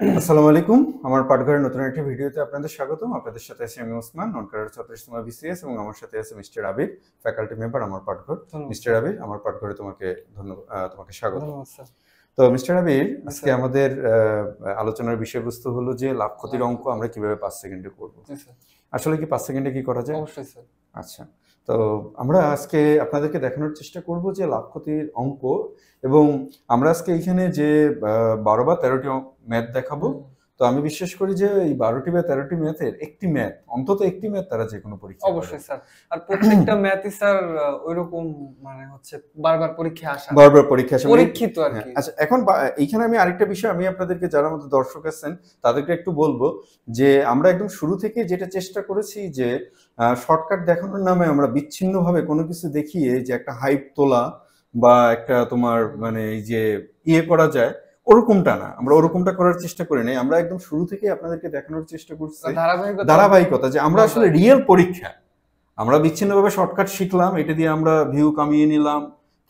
আসসালামু আলাইকুম। আমার পাঠঘরের নতুন একটি ভিডিওতে আপনাদের স্বাগতম। আপনাদের সাথে আছি আমি ওসমান, নন ক্যাডার 34তম বিসিএস, এবং আমার সাথে আছে মিস্টার আবির, ফ্যাকাল্টি মেম্বার আমার পাঠঘর। মিস্টার আবির, আমার পাঠঘরে তোমাকে স্বাগত। ধন্যবাদ স্যার। তো মিস্টার আবির, জি আজকে স্যার। আমাদের আলোচনার বিষয়বস্তু হলো যে লাভ ক্ষতির অঙ্ক আমরা কিভাবে 5 সেকেন্ডে করব। জি স্যার। আসলে কি 5 সেকেন্ডে কি করা যায়? অবশ্যই স্যার। আচ্ছা। তো আমরা আজকে আপনাদেরকে দেখানোর চেষ্টা করব যে লাভ ক্ষতির অঙ্ক, এবং আমরা আজকে এইখানে যে 12 বা 13টি ম্যাথ দেখাবো। তো আমি বিশ্বাস করি যে এই 12টি বা 13টি ম্যাথের একটি ম্যাথ, অন্তত একটি ম্যাথ তারা যেকোনো পরীক্ষায় পাবে। অবশ্যই স্যার। আর প্রত্যেকটা ম্যাথই স্যার ঐরকম মানে হচ্ছে বারবার পরীক্ষায় আসা। বারবার পরীক্ষা আসে। পরীক্ষিত হ্যাঁ, আরকি। আচ্ছা, এখন এইখানে আমি আরেকটা বিষয় আমি আপনাদেরকে, যারা আমাদের দর্শক আছেন তাদেরকে একটু বলবো যে আমরা একদম শুরু থেকে যেটা চেষ্টা করেছি যে শর্টকাট দেখানোর নামে আমরা বিচ্ছিন্নভাবে কোনো কিছু দেখিয়ে যে একটা হাইপ তোলা বা একটা তোমার মানে এই যে ইয়ে করা যায়, ওরকমটা না। আমরা ওরকমটা করার চেষ্টা করি নাই। আমরা একদম শুরু থেকেই আপনাদেরকে দেখানোর চেষ্টা করছি ধারাবাহিকতা, যে আমরা আসলে রিয়েল পরীক্ষা। আমরা বিচ্ছিন্নভাবে শর্টকাট শিখলাম, এটা দিয়ে আমরা ভিউ কামিয়ে নিলাম,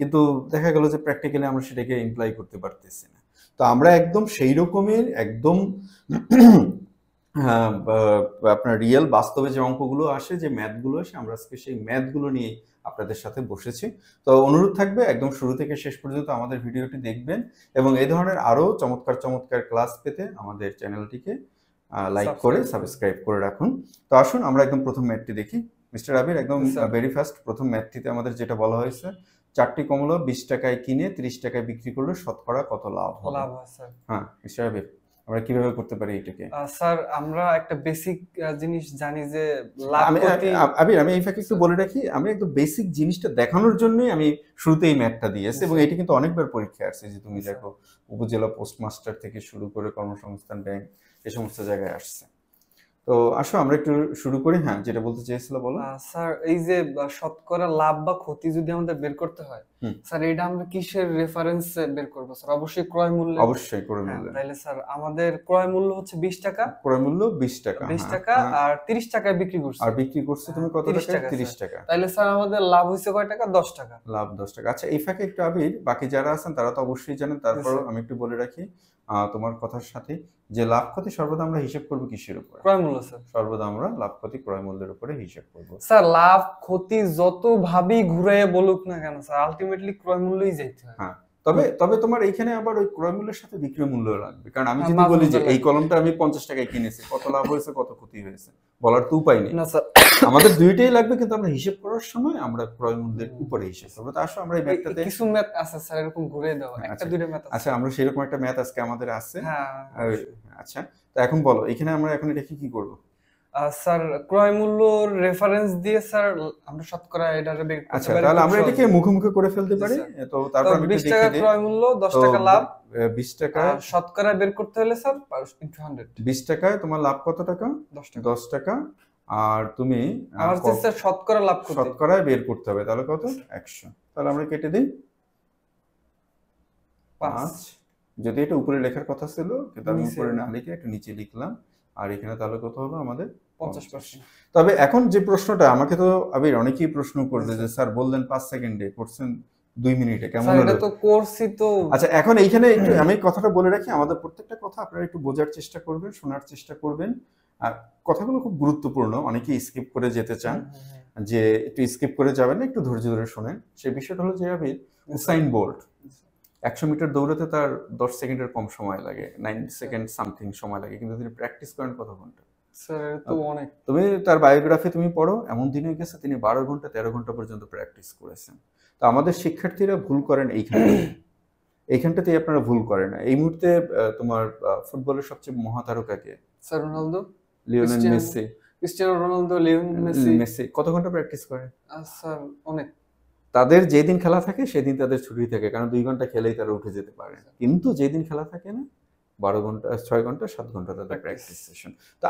কিন্তু দেখা গেল যে প্র্যাকটিক্যালি আমরা সেটাকে ইমপ্লাই করতে পারতেছি না। তো আমরা একদম সেই রকমের একদম আপনার রিয়েল বাস্তবে যে অঙ্কগুলো আসে, যে ম্যাথগুলো আসে, আমরা আজকে সেই ম্যাথগুলো নিয়ে আপনাদের সাথে বসেছি। তো অনুরোধ থাকবে একদম শুরু থেকে শেষ পর্যন্ত আমাদের ভিডিওটি দেখবেন, এবং এই ধরনের আরো চমৎকার চমৎকার ক্লাস পেতে আমাদের চ্যানেলটিকে লাইক করে সাবস্ক্রাইব করে রাখুন। তো আসুন আমরা একদম প্রথম ম্যাথটি দেখি। মিস্টার আবির, একদম ভেরি ফার্স্ট প্রথম ম্যাথটিতে আমাদের যেটা বলা হয়েছে, 4টি কমলা 20 টাকায় কিনে 30 টাকায় বিক্রি করলে শতকরা কত লাভ হবে? হ্যাঁ মিস্টার আবির, আমরা কিভাবে করতে পারি এটাকে? স্যার আমরা একটা বেসিক জিনিস জানি যে লাভ ক্ষতি। আমি এই ফাঁকে একটু বলে রাখি, আমি একদম বেসিক জিনিসটা দেখানোর জন্যই আমি শুরুতেই ম্যাথটা দিয়েছি, এবং এটি কিন্তু অনেকবার পরীক্ষায় আসছে। যে তুমি দেখো, উপজেলা পোস্টমাস্টার থেকে শুরু করে কর্মসংস্থান ব্যাংক, এই সমস্ত জায়গায় আসছে। তো আসো আমরা একটু শুরু করি। হ্যাঁ, যেটা বলতে চেয়েছিল বলো। স্যার এই যে শতকরা লাভ বা ক্ষতি যদি আমাদের বের করতে হয়, স্যার এটা আমরা কিসের রেফারেন্সে বের করব স্যার? অবশ্যই ক্রয় মূল্য। অবশ্যই ক্রয় মূল্য। তাহলে স্যার আমাদের ক্রয় মূল্য হচ্ছে 20 টাকা। ক্রয় মূল্য 20 টাকা। 20 টাকা আর 30 টাকায় বিক্রি করছে। আর বিক্রি করছে তুমি কত টাকায়? 30 টাকা। তাহলে স্যার আমাদের লাভ হইছে কয় টাকা? 10 টাকা। লাভ 10 টাকা। আচ্ছা, এই ফাঁকে একটু আবির, বাকি যারা আছেন তারা তো অবশ্যই জানেন, তারপর আমি একটু বলে রাখি তোমার কথার সাথে, যে লাভ ক্ষতি সর্বদা আমরা হিসাব করব কিসের উপরে? ক্রয় মূল্য স্যার। সর্বদা আমরা লাভ ক্ষতি ক্রয় মূল্যের উপরে হিসাব করব। স্যার লাভ ক্ষতি যত ভাবি ঘুরাইয়া বলুক না কেন স্যার, আলটিমেটলি ক্রয় মূল্যই যাইতে হয়। হ্যাঁ, তবে তোমার এইখানে আবার ওই ক্রয় মূল্যের সাথে বিক্রয় মূল্য লাগবে। কারণ আমি যদি বলি যে এই কলমটা আমি 50 টাকায় কিনেছি, কত লাভ হয়েছে কত ক্ষতি হয়েছে বলার তো উপায় নেই। না স্যার, আমাদের দুইটাই লাগবে, কিন্তু আমরা হিসাব করার সময় আমরা ক্রয় মূল্যের উপরে হিসাব করব। তো আসো আমরা এই ম্যাথটাতে কিছু ম্যাথ আছে স্যার এরকম ঘুরে দেওয়া, একটা দুইটা ম্যাথ আছে। আচ্ছা, আমরা সেরকম একটা ম্যাথ আজকে আমাদের আছে। হ্যাঁ। আচ্ছা, তো এখন বলো, এখানে আমরা এখন এটা কি করব? স্যার ক্রয় মূল্য রেফারেন্স দিয়ে স্যার আমরা শতকরা এটারে বের করতে পারি। তাহলে আমরা এটাকে মুখে করে ফেলতে পারি। তো তারপর আমি 20 টাকা ক্রয় মূল্য, 10 টাকা লাভ। 20 টাকা শতকরা বের করতে হলে স্যার ইনটু 100। 20 টাকায় তোমার লাভ কত টাকা? 10 টাকা। আর তুমি আমার স্যার শতকরা লাভ করতে, শতকরায় বের করতে হবে, তাহলে কত? 100। তাহলে আমরা কেটে দিই 5। যদি এটা উপরে লেখার কথা ছিল, কিন্তু আমি উপরে না লিখে একটু নিচে লিখলাম। আর এখানে তাহলে কত হলো আমাদের? 50%। তবে এখন যে প্রশ্নটা আমাকে তো আবির অনেকেই প্রশ্ন করবে যে স্যার বললেন 5 সেকেন্ডে, করছেন 2 মিনিটে, কেমন হলো? এটা তো কোর্সই তো। আচ্ছা, এখন এইখানে একটু আমি কথাটা বলে রাখি, আমাদের প্রত্যেকটা কথা আপনারা একটু বোঝার চেষ্টা করবেন, শোনার চেষ্টা করবেন। আর কথাগুলো খুব গুরুত্বপূর্ণ, অনেকেই স্কিপ করে যেতে চান, যে একটু স্কিপ করে যাবেন না, একটু ধৈর্য ধরে শোনেন। সেই বিষয়টা হলো যে আবির, উসাইন বোল্ট 100 মিটার দৌড়াতে তার 10 সেকেন্ডের কম সময় লাগে, 9 সেকেন্ড সামথিং সময় লাগে, কিন্তু তিনি প্র্যাকটিস করেন কত ঘন্টা? স্যার তো অনেক। তুমি তার বায়োগ্রাফি তুমি পড়ো, এমন দিনে গেছে তিনি 12 ঘন্টা 13 ঘন্টা পর্যন্ত প্র্যাকটিস করেছেন। তো আমাদের শিক্ষার্থীরা ভুল করেন এইখানটাতেই আপনারা ভুল করেন না। এই মুহূর্তে তোমার ফুটবলের সবচেয়ে মহাতারকা কে? Sir Ronaldo, Lionel Messi. Cristiano Ronaldo, Lionel Messi কত ঘন্টা প্র্যাকটিস করে? স্যার অনেক। তাদের যেদিন খেলা থাকে সেদিন তাদের ছুটি থাকে, কারণ 2 ঘন্টা খেলেই তারা উঠে যেতে পারে। কিন্তু যেদিন খেলা থাকে না, 12 ঘন্টা 6 ঘন্টা 7 ঘন্টা তাদের প্র্যাকটিস সেশন। তো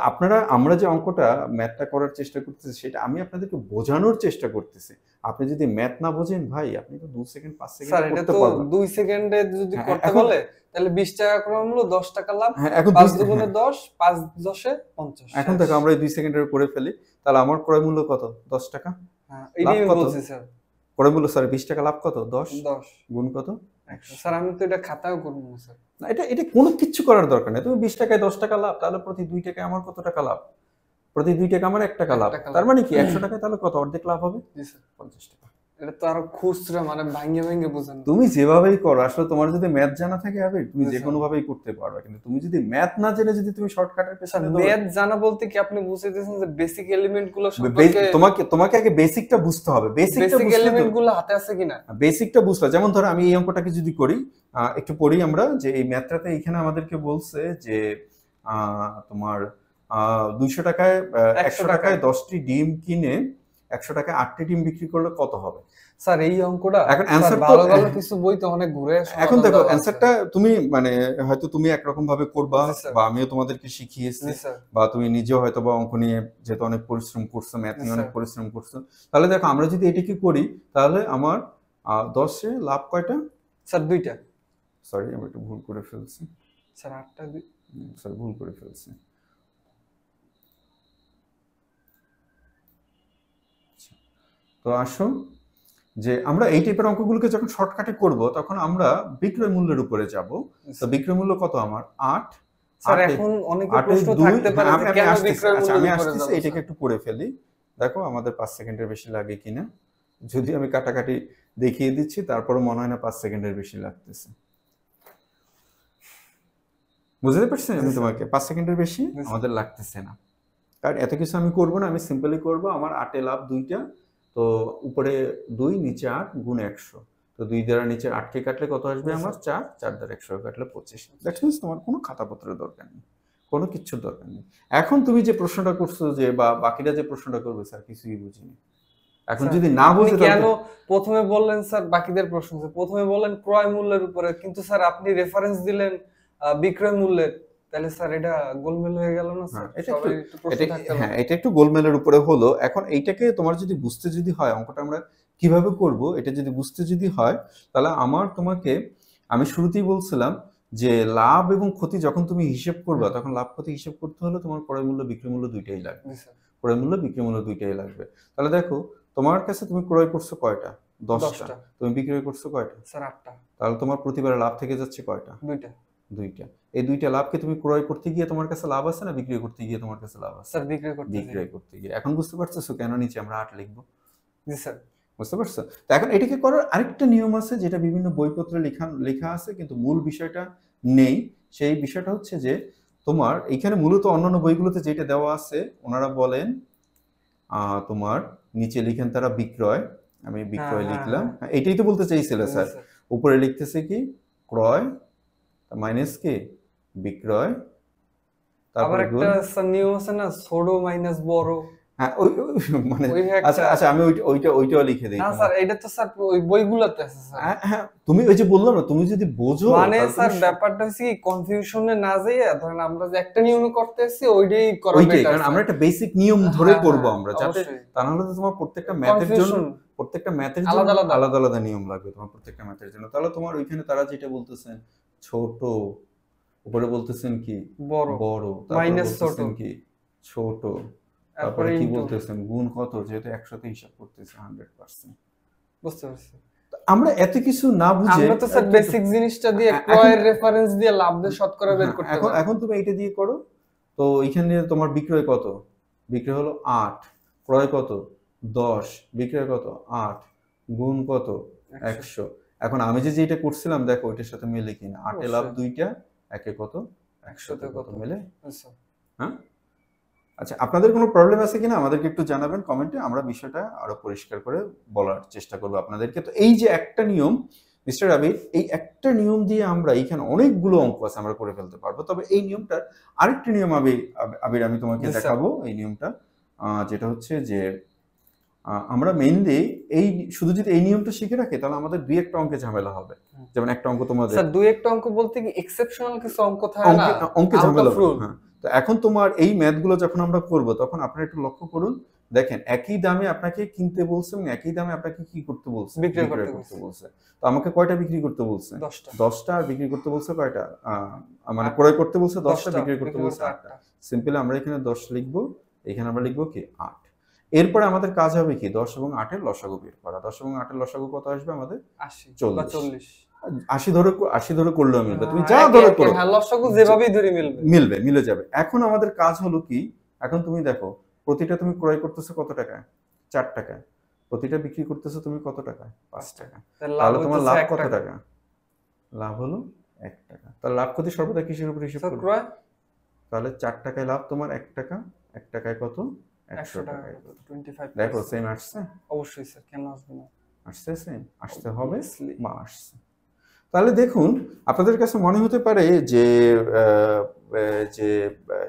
আমরা যে অঙ্কটা ম্যাথটা করার চেষ্টা করতেছি, সেটা আমি আপনাদেরকে বোঝানোর চেষ্টা করতেছি। আপনি যদি ম্যাথ না বোঝেন ভাই, আপনি তো 2 সেকেন্ড 5 সেকেন্ড করতে পারবেন। স্যার এটা তো 2 সেকেন্ডে যদি করতে বলে, তাহলে 20 টাকা ক্রয় মূল্য, 10 টাকা লাভ। এখন 5 দুগুণে 10, 5 10 এ 50। এখন থেকে আমরা এই 2 সেকেন্ডের করে ফেলি। তাহলে আমার ক্রয় মূল্য কত? 10 টাকা। হ্যাঁ, এইটাই বলছি স্যার। ক্রয় মূল্য 20 টাকা, লাভ কত? 10 10 গুণ কত? 100 স্যার আমি তো এটা খাতাও করব না স্যার। না, এটা এটা কোনো কিচ্ছু করার দরকার নেই। তুমি 20 টাকায় 10 টাকা লাভ, তাহলে প্রতি 2 টাকায় আমার কত টাকা লাভ? প্রতি 2 টাকা আমার 1 টাকা 1 লাভ। টাকা তার লাভ। মানে কি 100 টাকায় তাহলে কত অর্ধেক লাভ হবে? জি স্যার। 50 টাকা। এটা তো আরো খুচরা মানে ভাঙে ভাঙে বোঝান। তুমি যেভাবেই করো, আসলে তোমার যদি ম্যাথ জানা থাকে তুমি জি যে স্যার। কোনো ভাবেই করতে পারবে, কিন্তু তুমি যদি ম্যাথ না জেনে যদি তুমি শর্টকাটের স্যার পেছনে দৌড়াও, ম্যাথ জানা বলতে কি আপনি বুঝাইতেছেন যে বেসিক এলিমেন্ট গুলো সম্পর্কে তোমাকে তোমাকে আগে বেসিকটা বুঝতে হবে। বেসিকটা বেসিক বুঝলে এলিমেন্ট গুলো হাতে আছে কিনা? বেসিকটা বুঝলে, যেমন ধরো আমি এই অঙ্কটাকে যদি করি, একটু পড়ি আমরা, যে এই ম্যাথটাতে এখানে আমাদেরকে বলছে যে তোমার 200 টাকায় 100 টাকায় 10টি ডিম কিনে 100 টাকায় 8টি ডিম বিক্রি করলে কত হবে? স্যার এই অঙ্কটা এখন স্যার অ্যানসার তো ভালো ভালো কিছু বই তো অনেক ঘুরে এখন সমাধান দেখো দেওয়া আছে। অ্যানসারটা তুমি মানে হয়তো তুমি একরকম ভাবে করবা, জি স্যার। বা আমিও তোমাদেরকে শিখিয়েছি, জি স্যার। বা তুমি নিজেও হয়তো বা অঙ্ক নিয়ে যেহেতু অনেক পরিশ্রম করছো, ম্যাথ জি নিয়ে অনেক স্যার। পরিশ্রম করছো, তাহলে দেখো আমরা যদি এটাকে করি তাহলে আমার 10-এ লাভ কয়টা? স্যার 2টা। সরি আমি একটু ভুল করে ফেলছি, স্যার 8টা সরি ভুল করে ফেলছি। তো আসো যে আমরা এই টাইপের অঙ্কগুলোকে যখন শর্টকাটে করব তখন আমরা বিক্রয় মূল্যের উপরে যাব। তো বিক্রয় মূল্য কত আমার? 8। স্যার 8 এখন অনেকে 8 প্রশ্ন 2, থাকতে পারে যে আমি কেন আসতেছি, বিক্রয় আচ্ছা আমি মূল্যের উপরে আসতেছি, যাব এটাকে স্যার? একটু করে ফেলি। দেখো আমাদের 5 সেকেন্ডের বেশি লাগে কিনা, যদি আমি কাটাকাটি দেখিয়ে দিচ্ছি তারপরে মনে হয় না 5 সেকেন্ডের বেশি লাগতেছে। বুঝতে পারছেন? আমি তোমাকে 5 সেকেন্ডের বেশি আমাদের লাগতেছে না, কারণ এত কিছু আমি করব না, আমি সিম্পলি করব আমার 8 এ লাভ 2টা, তো উপরে 2 নিচে 8 গুণ 100, তো 2 দ্বারা নিচে 8 কে কাটলে কত আসবে আমার? 4, 4 দ্বারা 100 কাটলে 25। দ্যাট মিন্স তোমার কোনো খাতাপত্রের দরকার নেই, কোনো কিছুর দরকার নেই। এখন তুমি যে প্রশ্নটা করছো যে, বা বাকিরা যে প্রশ্নটা করবে স্যার কিছুই বুঝিনি, এখন যদি না বুঝে কেন প্রথমে বললেন স্যার বাকিদের প্রশ্ন, প্রথমে বললেন ক্রয় মূল্যের উপরে, কিন্তু স্যার আপনি রেফারেন্স দিলেন বিক্রয় মূল্যের, তাহলে স্যার এটা গোলমেল হয়ে গেল না স্যার? সবাই একটু প্রশ্ন থাকতে পারে। হ্যাঁ, এটা একটু গোলমেলের উপরে হলো। এখন এইটাকে তোমার যদি বুঝতে যদি হয় অঙ্কটা আমরা কিভাবে করব, এটা যদি বুঝতে যদি হয় তাহলে আমি শুরুতেই বলছিলাম যে লাভ এবং ক্ষতি যখন তুমি হিসেব করবা তখন লাভ ক্ষতি হিসেব করতে হলে তোমার ক্রয় মূল্য বিক্রয় মূল্য দুইটাই লাগবে। ক্রয় মূল্য বিক্রয় মূল্য দুইটাই লাগবে। তাহলে দেখো তোমার কাছে তুমি ক্রয় করছো কয়টা? 10টা। তুমি বিক্রয় করছো কয়টা? স্যার 8টা। তাহলে তোমার প্রতিবারে লাভ থেকে যাচ্ছে কয়টা? 2টা। 2টা। এই 2টা লাভকে তুমি ক্রয় করতে গিয়ে তোমার কাছে লাভ আছে না বিক্রয় করতে গিয়ে তোমার কাছে লাভ আছে? স্যার বিক্রয় করতে গিয়ে। এখন বুঝতে পারছো কেন নিচে আমরা 8 লিখব? জি স্যার। বুঝতে পারছো? তো এখন এটাকে করার আরেকটা নিয়ম আছে যেটা বিভিন্ন বইপত্রে লেখা আছে কিন্তু মূল বিষয়টা নেই। সেই বিষয়টা হচ্ছে যে তোমার এখানে মূলত অন্যান্য বইগুলোতে যেটা দেওয়া আছে ওনারা বলেন তোমার নিচে লিখেন তারা বিক্রয়, আমি বিক্রয় লিখলাম, এটাই তো বলতে চাইছিলে স্যার। উপরে লিখতেছে কি? ক্রয় মাইনাস কি? বিক্রয়, আবার একটা নিয়ম আছে না, ছোট মাইনাস বড়। হ্যাঁ মানে আচ্ছা আমি ওইটাও লিখে দেই। না স্যার এটা তো স্যার ওই বইগুলোতে আছে স্যার। হ্যাঁ তুমি ওই যে বললাম না, তুমি যদি বোঝো মানে স্যার ব্যাপারটা হচ্ছে কি কনফিউশনে না যাইয়া ধরেন আমরা যে একটা নিয়মে করতেছি ওইটাই করা বেটার, কারণ আমরা একটা বেসিক নিয়ম ধরে করব আমরা, যাতে তা না হলে তোমার প্রত্যেকটা ম্যাথের জন্য আলাদা আলাদা নিয়ম লাগবে তোমার প্রত্যেকটা ম্যাথের জন্য। তাহলে তোমার ওইখানে তারা যেটা বলতেছেন ছোট, উপরে বলতেছেন কি? বড়, মাইনাস ছোট কি? ছোট, তারপরে কি বলতেছেন? গুণ কত, যেহেতু 100 তে হিসাব করতেছে 100%। বুঝতে পারছি। আমরা এত কিছু না বুঝে আমরা তো স্যার বেসিক জিনিসটা দিয়ে ক্রয়ের রেফারেন্স দিয়ে লাভ দিয়ে শতকরা বের করতে পারবো। এখন তুমি এইটা দিয়ে করো। তো এইখানে তোমার বিক্রয় কত? বিক্রয় হলো 8, ক্রয় কত? 10, বিক্রয় কত? 8, গুণ কত? 100। এখন আমি যেটা করছিলাম দেখো ওইটার সাথে মিলে কিনা? 8 এ লাভ 2টা, 1 এ কত? 100 তে কত মিলে? হ্যাঁ, আচ্ছা আপনাদের কোনো প্রবলেম আছে কিনা আমাদেরকে একটু জানাবেন কমেন্টে, আমরা বিষয়টা আরো পরিষ্কার করে বলার চেষ্টা করব আপনাদেরকে। তো এই যে একটা নিয়ম মিস্টার আবির, এই একটা নিয়ম দিয়ে আমরা এখানে অনেকগুলো অঙ্ক আছে আমরা করে ফেলতে পারবো। তবে এই নিয়মটার আরেকটা নিয়ম আবির আমি তোমাকে দেখাবো। এই নিয়মটা যেটা হচ্ছে যে আমরা মেইনলি এই শুধু যদি এই নিয়মটা শিখে রাখি তাহলে আমাদের দুই একটা অঙ্কে ঝামেলা হবে। যেমন একটা অঙ্ক তোমাদের স্যার দুই একটা অঙ্ক বলতে কি এক্সেপশনাল কিছু অঙ্ক থাকে না, অঙ্কে ঝামেলা হবে। হ্যাঁ, তো এখন তোমার এই ম্যাথগুলো যখন আমরা করব তখন আপনারা একটু লক্ষ্য করুন, দেখেন একই দামে আপনাকে কিনতে বলছে এবং একই দামে আপনাকে কি করতে বলছে? বিক্রি করতে বলছে। তো আমাকে কয়টা বিক্রি করতে বলছে? 10টা। আর বিক্রি করতে বলছে কয়টা? মানে ক্রয় করতে বলছে 10টা, বিক্রি করতে বলছে 8টা। সিম্পলি আমরা এখানে 10 লিখবো, এখানে আমরা লিখবো কি? 8। এরপরে আমাদের কাজ হবে কি? 10 এবং 8 এর লসাগু বের করা। 10 এবং 8 এর লসাগু কত আসবে আমাদের? 80 বা 40। 80 ধরে করলেও মিলবে, তুমি যা ধরে করো হ্যাঁ লসাগু যেভাবেই ধরে মিলবে মিলে যাবে। এখন আমাদের কাজ হলো কি, এখন তুমি দেখো প্রতিটা তুমি ক্রয় করতেছো কত টাকায়? 4 টাকা। প্রতিটা বিক্রি করতেছো তুমি কত টাকায়? 5 টাকা। তাহলে তোমার লাভ কত টাকা? লাভ হলো 1 টাকা। তাহলে লাভ ক্ষতি সর্বদা কিসের উপর হিসাব করবে? তাহলে 4 টাকায় লাভ তোমার 1 টাকা, 1 টাকায় কত? 100 টাকা। 25 দেখো সেম আসছে? অবশ্যই স্যার, কেন আসবে না? আসছে সেম, আসতে হবে বা আসছে। তাহলে দেখুন, আপনাদের কাছে মনে হতে পারে যে যে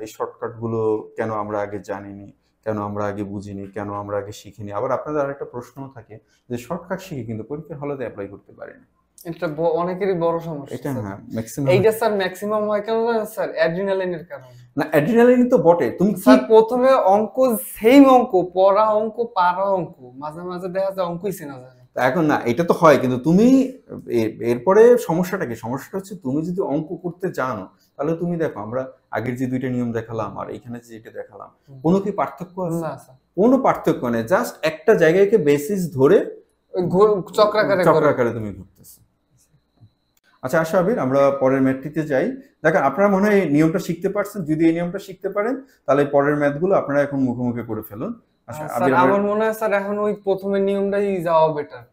এই শর্টকাটগুলো কেন আমরা আগে জানিনি, কেন আমরা আগে বুঝিনি, কেন আমরা আগে শিখিনি। আবার আপনাদের আরেকটা প্রশ্নও থাকে যে শর্টকাট শিখে কিন্তু পরীক্ষার হলেতে অ্যাপ্লাই করতে পারেনি। এটা অনেকেরই বড় সমস্যা। এটা হ্যাঁ ম্যাক্সিমাম। এইটা স্যার ম্যাক্সিমাম হয় কেন জানেন স্যার? অ্যাড্রিনালিনের কারণে। না অ্যাড্রিনালিন তো বটে, তুমি স্যার প্রথমে অঙ্ক সেম অঙ্ক, পড়া অঙ্ক, পারা অঙ্ক, মাঝে মাঝে দেখা যায় অঙ্কই চেনা যায় না। এখন না এটা তো হয়, কিন্তু তুমি এরপরে সমস্যাটা কি? সমস্যাটা হচ্ছে তুমি যদি অঙ্ক করতে জানো তাহলে তুমি দেখো আমরা আগের যে 2টা নিয়ম দেখালাম আর এখানে যেটা দেখালাম, কোনো কি পার্থক্য আছে? না স্যার, কোনো পার্থক্য নেই। জাস্ট একটা জায়গাকে বেসিস ধরে চক্রাকারে তুমি ঘুরতেছো। আচ্ছা আসো আবির, আমরা পরের ম্যাথটিতে যাই। দেখেন আপনারা মনে হয় এই নিয়মটা শিখতে পারছেন। যদি এই নিয়মটা শিখতে পারেন তাহলে পরের ম্যাথগুলো আপনারা এখন মুখোমুখি করে ফেলুন। আচ্ছা আমার মনে হয় স্যার এখন ওই প্রথমের নিয়মটাই যাওয়া বেটার।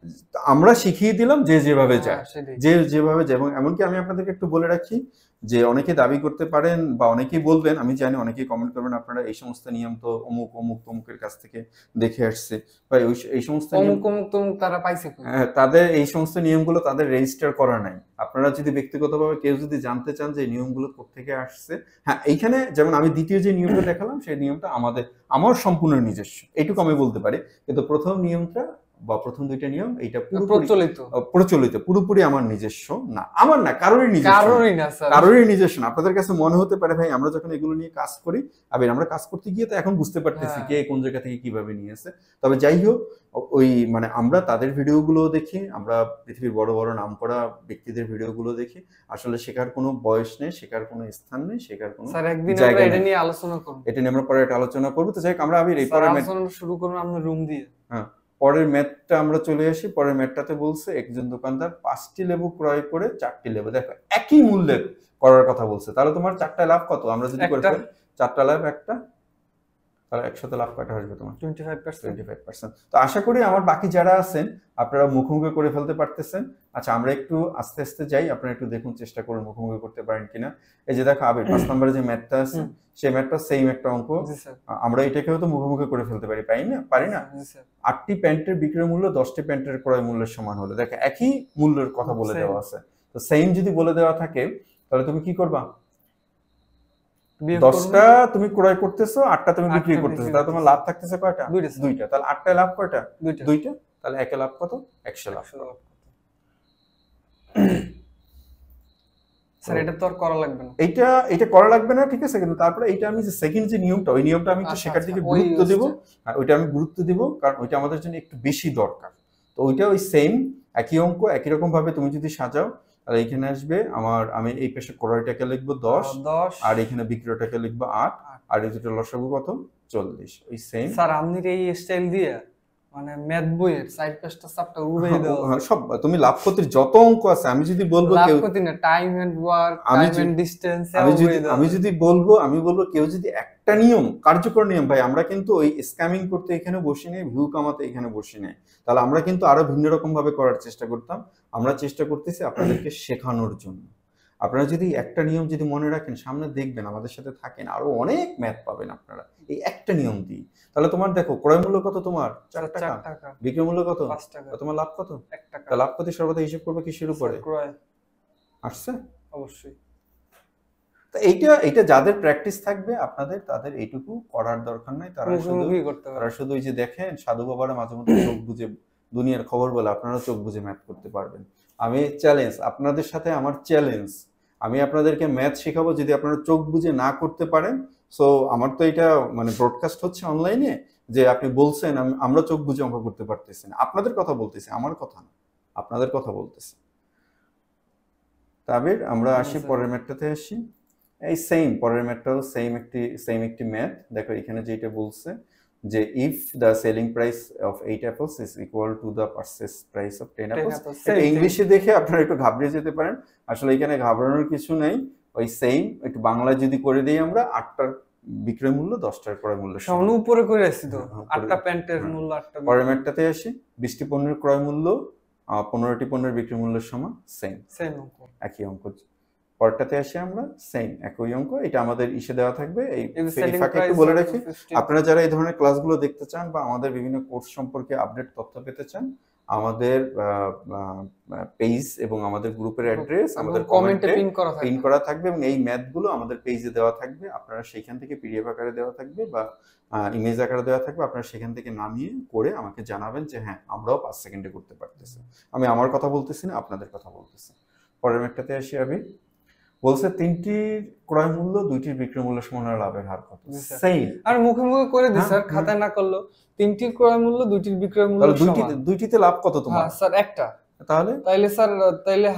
আমরা শিখিয়ে দিলাম যে যেভাবে যায়, যে যেভাবে যায়। এবং এমনকি আমি আপনাদেরকে একটু বলে রাখি যে অনেকে দাবি করতে পারেন বা অনেকেই বলবেন, আমি জানি অনেকেই কমেন্ট করবেন, আপনারা এই সমস্ত নিয়ম তো অমুক অমুক তমুকের কাছ থেকে দেখে আসছে বা এই সমস্ত অমুক অমুক তমুক তারা পাইছে। হ্যাঁ, তাদের এই সমস্ত নিয়মগুলো তাদের রেজিস্টার করা নাই। আপনারা যদি ব্যক্তিগতভাবে কেউ যদি জানতে চান যে এই নিয়মগুলো কোত্থেকে আসছে, হ্যাঁ এইখানে যেমন আমি দ্বিতীয় যে নিয়মটা দেখালাম সেই নিয়মটা আমার সম্পূর্ণ নিজস্ব, এইটুকু আমি বলতে পারি। কিন্তু প্রথম নিয়মটা বা প্রথম 2টা নিয়ম এইটা প্রচলিত পুরোপুরি আমার নিজস্ব না, আমার না, কারোরই নিজস্ব না। আপনাদের কাছে মনে হতে পারে ভাই আমরা যখন এগুলো নিয়ে কাজ করি, আমরা কাজ করতে গিয়ে তো এখন বুঝতে পারতেছি কে কোন জায়গা থেকে কিভাবে নিয়েছে। তবে যাই হোক, ওই মানে আমরা তাদের ভিডিওগুলো দেখি, আমরা পৃথিবীর বড় বড় নামকরা ব্যক্তিদের ভিডিওগুলো দেখি। আসলে শেখার কোনো বয়স নেই, শেখার কোনো স্থান নেই, শেখার কোনো জায়গা নেই। এটা নিয়ে আমরা পরে একটা আলোচনা করবো। তো যাই হোক, আমরা এই পরের আলোচনা শুরু করব আমরা রুম দিয়ে। হ্যাঁ, পরের ম্যাথটা আমরা চলে আসি। পরের ম্যাথটাতে বলছে একজন দোকানদার 5টি লেবু ক্রয় করে 4টি লেবু, দেখো একই মূল্যে করার কথা বলছে। তাহলে তোমার 4টায় লাভ কত? আমরা যদি করে 4টা লাভ একটা, তাহলে 100তে লাভ কয়টা আসবে তোমার? 25%। তো আশা করি আমার বাকি যারা আছেন আপনারা মুখোমুখি করে ফেলতে পারতেছেন। আচ্ছা আমরা একটু আস্তে আস্তে যাই, আপনারা একটু দেখুন চেষ্টা করুন মুখোমুখি করতে পারেন কিনা। এই যে দেখো আবির 5 নম্বরে যে ম্যাথটা আছে সেই ম্যাথটা সেম একটা অঙ্ক, আমরা এটাকেও তো মুখোমুখি করে ফেলতে পারি না? 8টি প্যান্টের বিক্রয় মূল্য 10টি প্যান্টের ক্রয় মূল্যের সমান হলে, দেখো একই মূল্যের কথা বলে দেওয়া আছে। তো সেম যদি বলে দেওয়া থাকে তাহলে তুমি কি করবা? 10টা তুমি ক্রয় করতেছো, 8টা তুমি বিক্রি করতেছো, তাহলে তোমার লাভ থাকতেছে কয়টা? 2টা। তাহলে 8টায় লাভ কয়টা? 2টা। তাহলে একে লাভ কত? 100 লাভ। স্যার এটা তো আর করা লাগবে না। এটা করা লাগবে না, ঠিক আছে। কিন্তু তারপরে এইটা আমি যে সেকেন্ড যে নিয়মটা, ওই নিয়মটা আমি একটু শেখার দিকে গুরুত্ব দেব। আর ওইটা আমি গুরুত্ব দিব কারণ ওইটা আমাদের জন্য একটু বেশি দরকার। তো ওইটা ওই সেম একই অঙ্ক, একই রকম ভাবে তুমি যদি সাজাও তাহলে এখানে আসবে আমি এই পাশে ক্রয়টাকে লিখবো 10 আর এখানে বিক্রয়টাকে লিখবো 8 আর এই দুটো লসাগু কত? 40। ওই সেম। স্যার আপনি এই স্টাইল দিয়ে মানে ম্যাথ বইয়ের সাইড পেজটা চ্যাপ্টার উড়িয়ে দাও সব। তুমি লাভ ক্ষতির যত অঙ্ক আছে আমি যদি বলবো লাভ ক্ষতি না, time and work, time and distance, আমি বলবো কেউ যদি একটা নিয়ম, কার্যকর নিয়ম, ভাই আমরা কিন্তু ওই স্ক্যামিং করতে এখানে বসি নাই, ভিউ কামাতে এখানে বসি নাই। তাহলে আমরা কিন্তু আরো ভিন্ন রকম ভাবে করার চেষ্টা করতাম। আমরা চেষ্টা করতেছি আপনাদেরকে শেখানোর জন্য। আপনারা যদি একটা নিয়ম যদি মনে রাখেন, সামনে দেখবেন আমাদের সাথে থাকেন, আরো অনেক ম্যাথ পাবেন আপনারা এই একটা নিয়ম দিয়ে। তাহলে তোমার দেখো ক্রয় মূল্য কত? তোমার 4 টাকা। বিক্রয় মূল্য কত? 5 টাকা। তোমার লাভ কত? 1 টাকা। লাভ ক্ষতি সর্বদা হিসাব করবে কিসের উপরে? ক্রয়। আসছে? অবশ্যই। তো এইটা যাদের প্র্যাকটিস থাকবে আপনাদের, তাদের এইটুকু করার দরকার নাই। তারা শুধু ওই যে দেখেন সাধু বাবারা মাঝে মধ্যে চোখ বুঝে দুনিয়ার খবর বলে, আপনারা চোখ বুঝে ম্যাথ করতে পারবেন। আমি চ্যালেঞ্জ আপনাদের সাথে, আমার চ্যালেঞ্জ, আমি আপনাদেরকে ম্যাথ শেখাবো যদি আপনারা চোখ বুঝে না করতে পারেন। সো আমার তো এটা মানে ব্রডকাস্ট হচ্ছে অনলাইনে যে আপনি বলছেন আমরা চোখ বুঝে অঙ্ক করতে পারতেছি না। আপনাদের কথা বলতেছি, আমার কথা না, আপনাদের কথা বলতেছি। তাবির আমরা আসি পরের ম্যাথটাতে আসি। এই সেম পরের ম্যাথটাও সেম একটি ম্যাথ। দেখো এখানে যেটা বলছে যে if the selling price of 8 apples is equal to the purchase price of 10 apples, এটা ইংলিশে দেখে আপনারা একটু ঘাবড়ে যেতে পারেন, আসলে এখানে ঘাবড়ানোর কিছু নেই, ওই সেম একটু বাংলায় যদি করে দিই আমরা 8টার বিক্রয় মূল্য 10টার ক্রয় মূল্য সমান উপরে করে আসি তো 8টা প্যান্টের মূল্য 8টা। পরের ম্যাটটাতে আসি 20টি পণ্যের ক্রয় মূল্য 15টি পণ্যের বিক্রয় মূল্যের সমান সেম অঙ্ক, একই অঙ্ক। পরেরটাতে আসি আমরা সেম একই অঙ্ক, এটা আমাদের ইসে দেওয়া থাকবে। এই ফাঁকে একটু বলে রাখি, আপনারা যারা এই ধরনের ক্লাসগুলো দেখতে চান বা আমাদের বিভিন্ন কোর্স সম্পর্কে আপডেট তথ্য পেতে চান, আমাদের পেজ এবং আমাদের গ্রুপের অ্যাড্রেস আমাদের কমেন্টে পিন করা থাকবে এবং এই ম্যাথগুলো আমাদের পেজে দেওয়া থাকবে, আপনারা সেখান থেকে পিডিএফ আকারে দেওয়া থাকবে বা ইমেজ আকারে দেওয়া থাকবে, আপনারা সেখান থেকে নামিয়ে করে আমাকে জানাবেন যে হ্যাঁ আমরাও 5 সেকেন্ডে করতে পারতেছি। আমি আমার কথা বলতেছি না, আপনাদের কথা বলতেছি। পরের ম্যাথটাতে আসি আমি, বলছে 3টির ক্রয় মূল্য 2টির বিক্রয় মূল্য সমান লাভের হার কত? সেম। আর মুখে মুখে করে দিই স্যার, খাতায় না করলো। 3টির ক্রয় মূল্য 2টির বিক্রয় মূল্য সমান। 2টিতে লাভ কত তোমার? হ্যাঁ স্যার একটা। তাহলে স্যার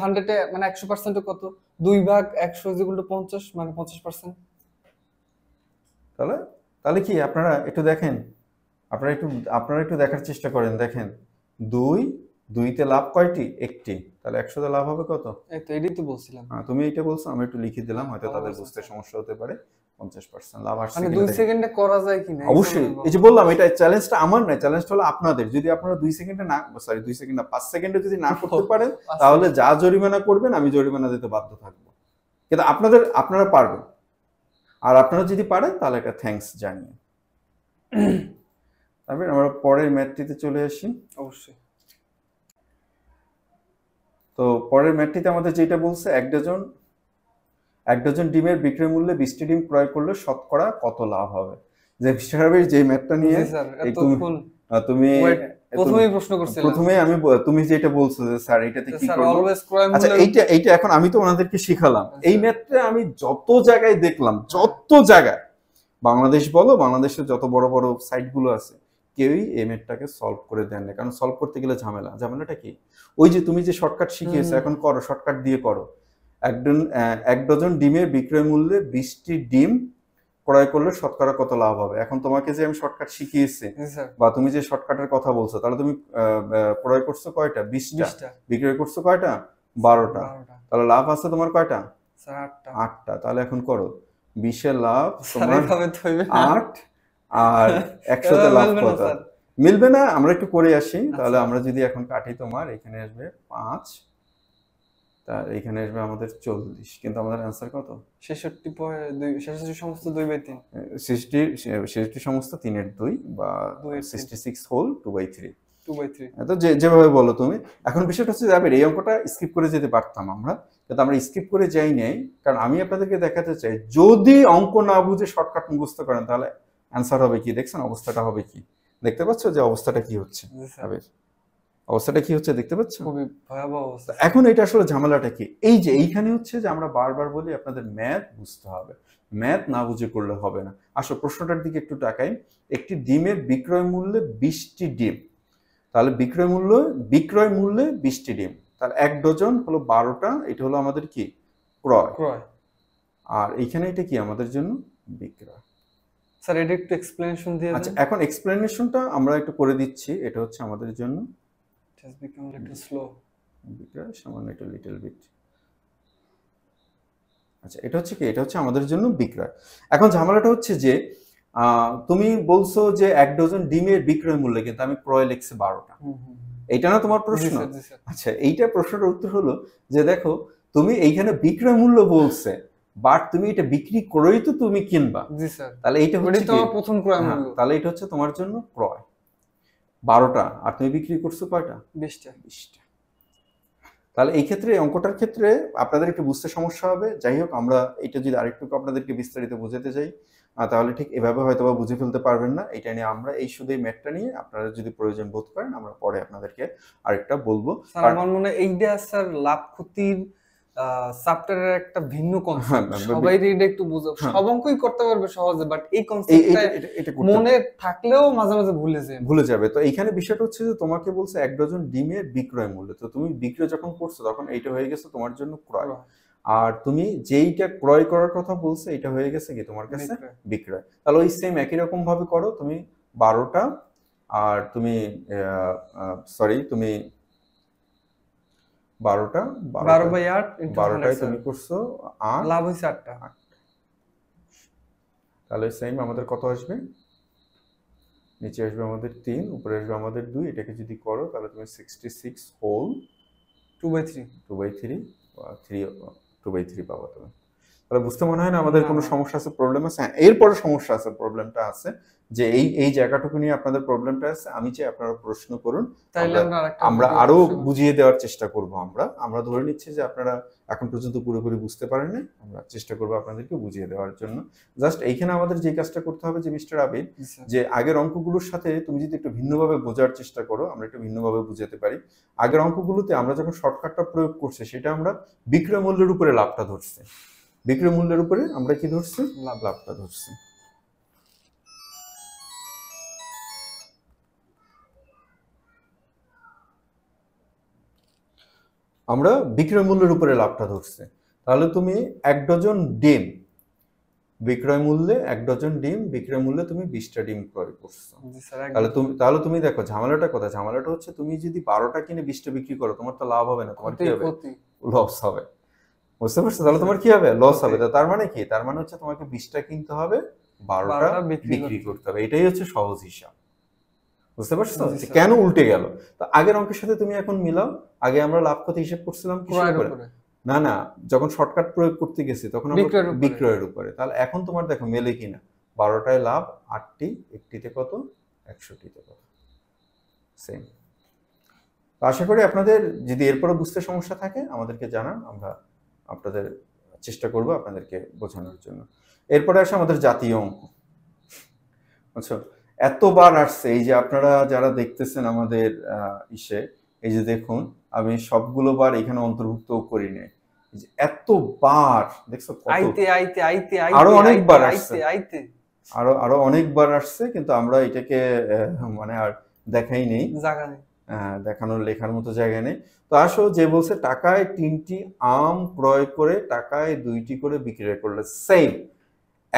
100 এ মানে 100% এ কত? 2 ভাগ 100 = 50 মানে 50%। তাহলে কি আপনারা একটু দেখেন, আপনারা একটু দেখার চেষ্টা করেন, দেখেন 2তে লাভ কয়টি? একটি, তাহলে 100তে লাভ হবে কত? এই তো এটাই তো বলছিলাম। তুমি এটা বলছো, আমি একটু লিখে দিলাম, হয়তো তাদের বুঝতে সমস্যা হতে পারে। 50% লাভ আসছে মানে 2 সেকেন্ডে করা যায় কি না? অবশ্যই, এই যে বললাম এটা চ্যালেঞ্জটা আমার না, চ্যালেঞ্জটা হলো আপনাদের। যদি আপনারা 2 সেকেন্ডে না, সরি 2 সেকেন্ড না 5 সেকেন্ডে যদি না করতে পারেন তাহলে যা জরিমানা করবেন আমি জরিমানা দিতে বাধ্য থাকবো, কিন্তু আপনারা পারবেন। আর আপনারা যদি পারেন তাহলে একটা থ্যাঙ্কস জানিয়ে। তারপরে আমরা পরের ম্যাথটিতে চলে আসি। অবশ্যই। তো পরের ম্যাথটিতে আমাদের যেটা বলছে, এক ডজন ডিমের বিক্রয় মূল্যে 20টি ডিম ক্রয় করলে শতকরা কত লাভ হবে? যে মিস্টার যে ম্যাথটা নিয়ে তুমি প্রথমেই প্রশ্ন করছিলেন, প্রথমে তুমি যেটা বলছো যে স্যার এটাতে কি করব, আচ্ছা এইটা এখন আমি তো ওনাদেরকে শিখালাম। এই ম্যাথটা আমি যত জায়গায় দেখলাম, যত জায়গায় বাংলাদেশ বলো, বাংলাদেশের যত বড় বড় সাইটগুলো আছে, কেউই এই ম্যাথটাকে সলভ করে দেন না। কারণ সলভ করতে গেলে ঝামেলাটা কি? ওই যে তুমি যে শর্টকাট শিখিয়েছো, এখন করো, শর্টকাট দিয়ে করো। এক ডজন ডিমের বিক্রয় মূল্যে 20টি ডিম ক্রয় করলে শতকরা কত লাভ হবে? এখন তোমাকে যে আমি শর্টকাট শিখিয়েছি বা তুমি যে শর্টকাটের কথা বলছো, তাহলে তুমি ক্রয় করছো কয়টা? 20টা। বিক্রয় করছো কয়টা? 12টা। তাহলে লাভ আছে তোমার কয়টা? 8টা। তাহলে এখন করো, 20-এর লাভ তোমার 8 আর 100-তে লাভ কত? মিলবে না। আমরা একটু করে আসি। তাহলে আমরা যদি এখন কাটি, তোমার এখানে আসবে 5, তার এখানে আসবে আমাদের 40, কিন্তু আমাদের অ্যানসার কত? 66 সমস্ত 2/3। 66 সমস্ত 3-এর 2 বা 66 হোল 2/3। তো যেভাবে বলো তুমি। এখন বিষয়টা হচ্ছে যাবে, এই অঙ্কটা স্কিপ করে যেতে পারতাম আমরা, কিন্তু আমরা স্কিপ করে যাই নাই, কারণ আমি আপনাদেরকে দেখাতে চাই যদি অঙ্ক না বুঝে শর্টকাট মুখস্থ করেন তাহলে অ্যানসার হবে কি? দেখছেন অবস্থাটা হবে কি? দেখতে পাচ্ছ যে অবস্থাটা কি হচ্ছে? অবস্থাটা কি হচ্ছে দেখতে পাচ্ছ? খুবই ভয়াবহ অবস্থা। এখন এটা আসলে ঝামেলাটা কি? এই যে এইখানে হচ্ছে যে আমরা বারবার বলি আপনাদের ম্যাথ বুঝতে হবে, ম্যাথ না বুঝে করলে হবে না। আসো প্রশ্নটার দিকে একটু তাকাই। একটি ডিমের বিক্রয় মূল্যে 20টি ডিম, তাহলে বিক্রয় মূল্যে 20টি ডিম, তাহলে 1 ডজন হলো 12টা, এটা হলো আমাদের কি? ক্রয়। আর এইখানে এটা কি আমাদের জন্য? বিক্রয়। স্যার এটা একটু এক্সপ্লেনেশন দিয়ে দেন। আচ্ছা, এখন এক্সপ্লেনেশনটা আমরা একটু করে দিচ্ছি। এটা হচ্ছে আমাদের জন্য just become a little slow, বিক্রয় সামান্য একটু লিটল বিট। আচ্ছা, এটা হচ্ছে কি? এটা হচ্ছে আমাদের জন্য বিক্রয়। এখন ঝামেলাটা হচ্ছে যে তুমি বলছো যে 1 ডজন ডিমের বিক্রয় মূল্য, কিন্তু আমি ক্রয় লিখছি 12টা। এইটা না তোমার প্রশ্ন? আচ্ছা, এইটা প্রশ্নের উত্তর হলো যে দেখো, তুমি এইখানে বিক্রয় মূল্য বলছে, বাট তুমি এটা বিক্রি করেই তো তুমি কিনবা। জি স্যার। তাহলে এইটা হচ্ছে তোমার প্রথম ক্রয় মূল্য। তাহলে এটা হচ্ছে তোমার জন্য ক্রয় 12টা, আর তুমি বিক্রি করছো কয়টা? 20টা। তাহলে এই ক্ষেত্রে, অঙ্কটার ক্ষেত্রে আপনাদের একটু বুঝতে সমস্যা হবে। যাই হোক, আমরা এটা যদি আরেকটু আপনাদেরকে বিস্তারিত বোঝাতে যাই তাহলে ঠিক এভাবে হয়তো বা বুঝে ফেলতে পারবেন না। এটা নিয়ে আমরা এই শুধু ম্যাথটা নিয়ে আপনারা যদি প্রয়োজন বোধ করেন আমরা পরে আপনাদেরকে আরেকটা বলবো। আমার মনে হয় এইটা স্যার লাভ ক্ষতির চ্যাপ্টারের একটা ভিন্ন কনসেপ্ট, সবাই এটা একটু বুঝো। সব অঙ্কই করতে পারবে সহজে, বাট এই কনসেপ্টটা মনে থাকলেও মাঝে মাঝে ভুলে যাবে। তো এইখানে বিষয়টা হচ্ছে যে তোমাকে বলছে 1 ডজন ডিমের বিক্রয় মূল্য, তো তুমি বিক্রয় যখন করছো তখন এইটা হয়ে গেছে তোমার জন্য ক্রয়, আর তুমি যেইটা ক্রয় করার কথা বলছো এটা হয়ে গেছে কি তোমার কাছে? বিক্রয়। তাহলে ওই সেম একই রকম ভাবে করো, তুমি 12টা, আর তুমি সরি তুমি 12টা 12/8 ইনটু 12টায় তুমি করছো 8, লাভ হইছে 8টা। তাহলে সেম আমাদের কত আসবে? নিচে আসবে আমাদের 3, উপরে আসবে আমাদের 2। এটাকে যদি করো তাহলে তুমি 66 হোল 2/3 2/3 পাবো তুমি। তাহলে বুঝতে মনে হয় না আমাদের কোনো সমস্যা আছে, প্রবলেম আছে? হ্যাঁ, এরপরে সমস্যা আছে, প্রবলেমটা আছে যে এই জায়গাটুকু নিয়ে আপনাদের প্রবলেমটা আছে। আমি চাই আপনারা প্রশ্ন করুন, তাইলে আমরা আরো বুঝিয়ে দেওয়ার চেষ্টা করব। আমরা ধরে নিচ্ছি যে আপনারা এখন পর্যন্ত পুরোপুরি বুঝতে পারেননি, আমরা চেষ্টা করব আপনাদেরকে বুঝিয়ে দেওয়ার জন্য। জাস্ট এইখানে আমাদের যে কাজটা করতে হবে যে মিস্টার আবিদ, যে আগের অঙ্কগুলোর সাথে তুমি যদি একটু ভিন্নভাবে বোঝার চেষ্টা করো, আমরা একটু ভিন্নভাবে বুঝাতে পারি। আগের অঙ্কগুলোতে আমরা যখন শর্টকাটটা প্রয়োগ করছি সেটা আমরা বিক্রয় মূল্যের উপরে লাভটা ধরছি, বিক্রয় মূল্যের উপরে আমরা কি ধরছি? লাভটা ধরছি। আমরা বিক্রয় মূল্যের উপরে লাভটা ধরছি। তাহলে তুমি 1 ডজন ডিম বিক্রয় মূল্যে, 1 ডজন ডিম বিক্রয় মূল্যে তুমি 20টা ডিম ক্রয় করছো। তাহলে তুমি দেখো ঝামেলাটা কোথায়? ঝামেলাটা হচ্ছে তুমি যদি 12টা কিনে 20টা বিক্রি করো, তোমার তো লাভ হবে না, তোমার কি হবে? লস হবে। বুঝতে পারছো? তাহলে তোমার কি হবে? লস হবে। তার মানে কি? তার মানে হচ্ছে তোমাকে 20টা কিনতে হবে, 12টা বিক্রি করতে হবে। এটাই হচ্ছে সহজ হিসাব। বুঝতে পারছো কেন উল্টে গেল? তো আগের অঙ্কের সাথে তুমি এখন মিলাও। আগে আমরা লাভ ক্ষতি হিসাব করছিলাম কিসের উপরে? না, যখন শর্টকাট প্রয়োগ করতে গেছি তখন আমরা বিক্রয়ের উপরে। তাহলে এখন তোমার দেখো মেলে কিনা? 12টায় লাভ, 8টি, 1টিতে কত? 100টিতে কত? সেম। আশা করি আপনাদের যদি এরপরে বুঝতে সমস্যা থাকে আমাদেরকে জানান, আমরা আপনাদের চেষ্টা করব আপনাদেরকে বোঝানোর জন্য। এরপরে আসে আমাদের জাতীয় অঙ্ক। আচ্ছা, এতবার আসছে, এই যে আপনারা যারা দেখতেছেন আমাদের এই যে দেখুন আমি সবগুলো বার এখানে অন্তর্ভুক্ত করি নাই। এতবার দেখছো, আরো অনেকবার আসছে, আরো অনেকবার আসছে, কিন্তু আমরা এটাকে মানে আর দেখাই নেই, দেখানোর লেখার মতো জায়গা নেই। তো আসো, যে বলছে টাকায় 3টি আম ক্রয় করে টাকায় 2টি করে বিক্রয় করলে, সেম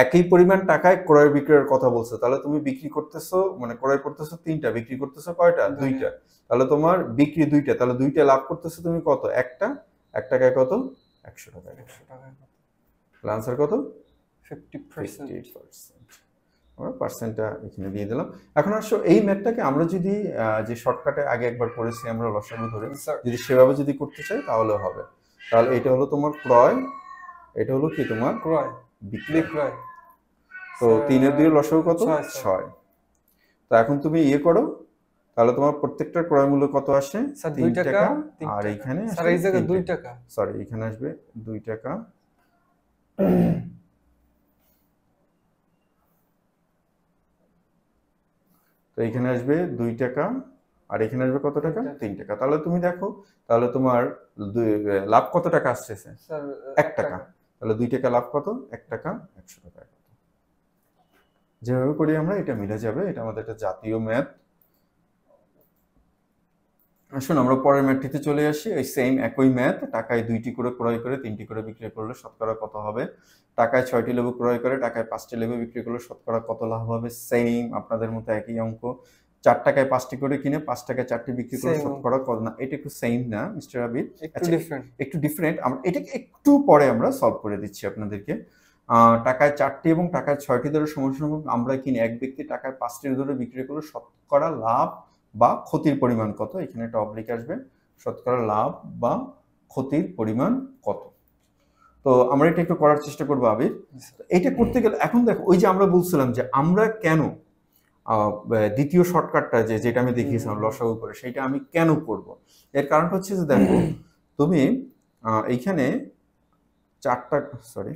একই পরিমাণ টাকায় ক্রয় বিক্রয়ের কথা বলছে। তাহলে তুমি বিক্রি করতেছো, মানে ক্রয় করতেছো 3টা, বিক্রি করতেছো কয়টা? 2টা। তাহলে তোমার বিক্রি 2টা, তাহলে 2টা লাভ করতেছো তুমি কত? 1টা। 1 টাকায় কত? 100 টাকা। আনসার কত? 50%। আমরা পার্সেন্টটা এখানে দিয়ে দিলাম। এখন আসো এই ম্যাথটাকে আমরা যদি যে শর্টকাটে আগে একবার করেছি আমরা লসাগু ধরে, যদি সেভাবে যদি করতে চাই তাহলে হবে। তাহলে এটা হলো তোমার ক্রয়, এটা হলো কি তোমার ক্রয়, বিক্রয়। তো 3 এর 2 লসাগু কত? 6। তো এখন তুমি ইয়ে করো, তাহলে তোমার প্রত্যেকটা ক্রয় মূল্য কত আসে? 3 টাকা। আর এইখানে স্যার এই জায়গায় 2 টাকা, সরি এখানে আসবে 2 টাকা। তো এখানে আসবে 2 টাকা, আর এখানে আসবে কত টাকা? 3 টাকা। তাহলে তুমি দেখো, তাহলে তোমার লাভ কত টাকা আসছে? স্যার 1 টাকা। তাহলে 2 টাকা লাভ কত? 1 টাকা 100 টাকা। যেভাবে করি আমরা এটা মিলে যাবে, এটা আমাদের একটা জাতীয় ম্যাথ। আসুন আমরা পরের ম্যাথটিতে চলে আসি। ওই সেম একই ম্যাথ, টাকায় 2টি করে ক্রয় করে 3টি করে বিক্রি করলে শতকরা কত হবে? টাকায় 6টি লেবু ক্রয় করে টাকায় 5টি লেবু বিক্রি করলে শতকরা কত লাভ হবে? সেম আপনাদের মতো একই অঙ্ক। 4 টাকায় 5টি করে কিনে 5 টাকায় 4টি বিক্রি করলে শতকরা কত? না, এটা একটু সেম না মিস্টার আবিদ, একটু ডিফারেন্ট। আমরা এটাকে একটু পরে আমরা সলভ করে দিচ্ছি আপনাদেরকে। টাকায় 4টি এবং টাকায় 6টি ধরে সমান আমরা কিনে এক ব্যক্তি টাকায় 5টি ধরে বিক্রি করলে শতকরা লাভ বা ক্ষতির পরিমাণ কত? এখানে একটা অবলিক আসবে, শতকরা লাভ বা ক্ষতির পরিমাণ কত। তো আমরা এটা একটু করার চেষ্টা করবো আবির। এটা করতে গেলে এখন দেখো, ওই যে আমরা বলছিলাম যে আমরা কেন দ্বিতীয় শর্টকাটটা যেটা আমি দেখিয়েছিলাম লসাগু করে, সেটা আমি কেন করব? এর কারণটা হচ্ছে যে দেখো, তুমি এইখানে 4টা, সরি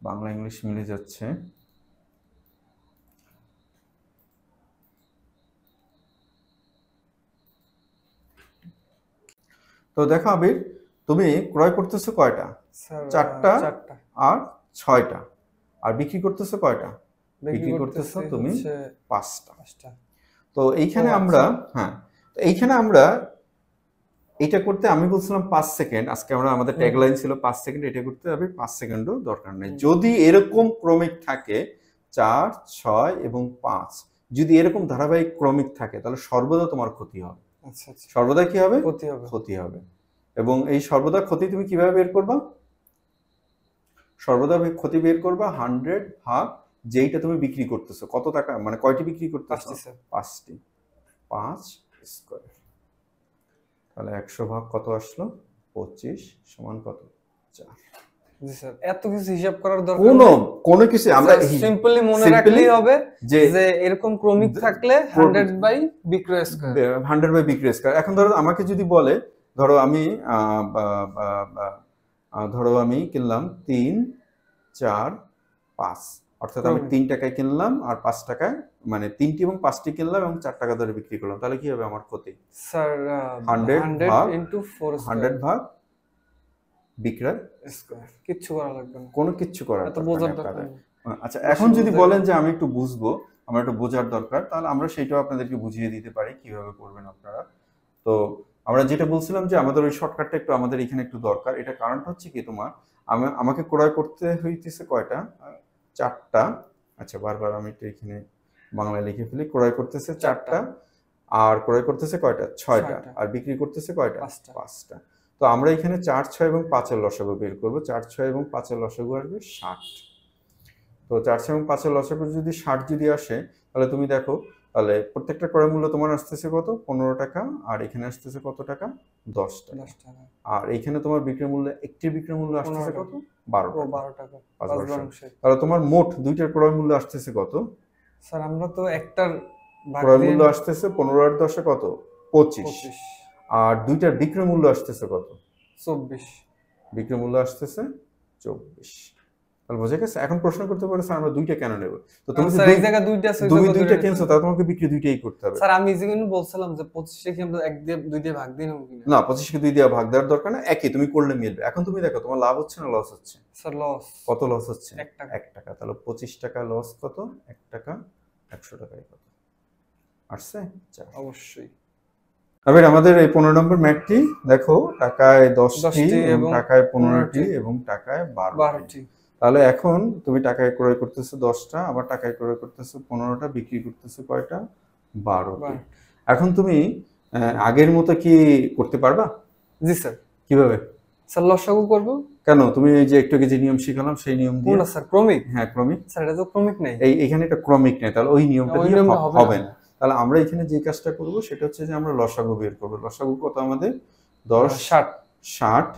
বাংলা ইংলিশ মিলে যাচ্ছে। তো দেখো আবির, তুমি ক্রয় করতেছো কয়টা? 4টা আর 6টা। আর বিক্রি করতেছো কয়টা? বিক্রি করতেছো তুমি 5টা। তো এইখানে আমরা এইখানে আমরা এটা করতে আমি বলছিলাম 5 সেকেন্ড। আজকে আমাদের ট্যাগলাইন ছিল 5 সেকেন্ড। এটা করতে হবে 5 সেকেন্ডও দরকার নেই। যদি এরকম ক্রমিক থাকে 4, 6 এবং 5, যদি এরকম ধারাবাহিক ক্রমিক থাকে তাহলে সর্বদা তোমার ক্ষতি হবে। আচ্ছা আচ্ছা, সর্বদা কি হবে? ক্ষতি হবে। এবং এই সর্বদা ক্ষতি তুমি কিভাবে বের করবা? সর্বদা ক্ষতি বের করবা 100 ভাগ যেইটা তুমি বিক্রি করতেছো, কত টাকা, মানে কয়টি বিক্রি করতেছো? 5টি। 5 স্কয়ার, তাহলে 100 ভাগ কত আসলো? 25 সমান কত? 4। জি স্যার, এত কিছু হিসাব করার দরকার কোনো কিছু আমরা সিম্পলি মনে রাখলেই হবে যে এরকম ক্রমিক থাকলে 100 বাই বিক্রয় স্কয়ার, 100 বাই বিক্রয় স্কয়ার। এখন ধরো আমাকে যদি বলে, ধরো আমি কিনলাম 3, 4, 5, অর্থাৎ আমি 3 টাকায় কিনলাম আর 5 টাকায়, মানে 3টি এবং 5টি কিনলাম এবং 4 টাকা ধরে বিক্রি করলাম, তাহলে কি হবে আমার ক্ষতি? স্যার 100 ভাগ 100 ভাগ বিক্রয় স্কয়ার। কিচ্ছু করা লাগবে না, কোনো কিচ্ছু করার দরকার নেই। আচ্ছা, এখন যদি বলেন যে আমি একটু বুঝবো, আমার একটু বোঝার দরকার, তাহলে আমরা সেইটাও আপনাদেরকে বুঝিয়ে দিতে পারি কিভাবে করবেন আপনারা। তো আমরা যেটা বলছিলাম যে আমাদের ওই শর্টকাটটা একটু আমাদের এখানে একটু দরকার। এটা কারণটা হচ্ছে কি, তোমার আমাকে ক্রয় করতে হইতেছে কয়টা? 4টা। আচ্ছা, বারবার আমি একটু এখানে বাংলায় লিখে ফেলি। ক্রয় করতেছে 4টা, আর ক্রয় করতেছে কয়টা? 6টা, আর বিক্রি করতেছে কয়টা? 5টা। তো আমরা এখানে 4, 6 এবং 5-এর লসাগু বের করবো। 4, 6 এবং 5-এর লসাগু আসবে 60। তো 4, 6 এবং 5-এর লসাগু যদি 60 যদি আসে, তাহলে তুমি দেখো, তাহলে প্রত্যেকটা ক্রয় মূল্য তোমার আসতেছে কত? 15 টাকা, আর এখানে আসতেছে কত টাকা? 10 টাকা। আর এইখানে তোমার বিক্রয় মূল্য, একটি বিক্রয় মূল্য আসতেছে কত? 12 টাকা। তাহলে তোমার মোট দুইটার ক্রয় মূল্য আসতেছে কত? স্যার আমরা তো একটার ক্রয় মূল্য আসতেছে 15 আর 10 কত? 25। আর দুইটার বিক্রয় মূল্য আসতেছে কত? 24। বিক্রয় মূল্য আসতেছে 24। তাহলে বোঝা গেছে? এখন প্রশ্ন করতে পারো স্যার আমরা দুইটা কেন নেব? তো তুমি স্যার এই জায়গা দুইটা কিনছো, তাহলে তোমাকে বিক্রি দুইটাই করতে হবে। স্যার আমি যেগুলো বলছিলাম যে 25 কে আমরা 1 দিয়ে 2 দিয়ে ভাগ দিই না, 25 কে 2 দিয়ে ভাগ দেওয়ার দরকার না, একই তুমি করলে মিলবে। এখন তুমি দেখো তোমার লাভ হচ্ছে না লস হচ্ছে? Sir loss. কত লস হচ্ছে? 1 টাকা। 1 টাকা। তাহলে 25 টাকা লস কত? 1 টাকা। 100 টাকায় কত আসছে? 4। অবশ্যই। এবার আমাদের এই 15 নম্বর ম্যাথটি দেখো, টাকায় 10টি এবং টাকায় 15টি এবং টাকায় 12টি। তাহলে এখন তুমি টাকায় ক্রয় করতেছো 10টা, আবার টাকায় ক্রয় করতেছো 15টা, বিক্রি করতেছো কয়টা? 12টি। এখন তুমি আগের মতো কি করতে পারবা? জি স্যার। কিভাবে? স্যার লসাগু করব। কেন? তুমি এই যে একটু আগে যে নিয়ম শিখালাম সেই নিয়ম দিয়ে। কোনটা স্যার? ক্রমিক? হ্যাঁ, ক্রমিক। স্যার এটা তো ক্রমিক নাই। এখানে এটা ক্রমিক নেই, তাহলে ওই নিয়মটা দিয়ে হবে না। তাহলে আমরা এখানে যে কাজটা করব সেটা হচ্ছে যে আমরা লসাগু বের করব। লসাগু কত আমাদের? 10, 60।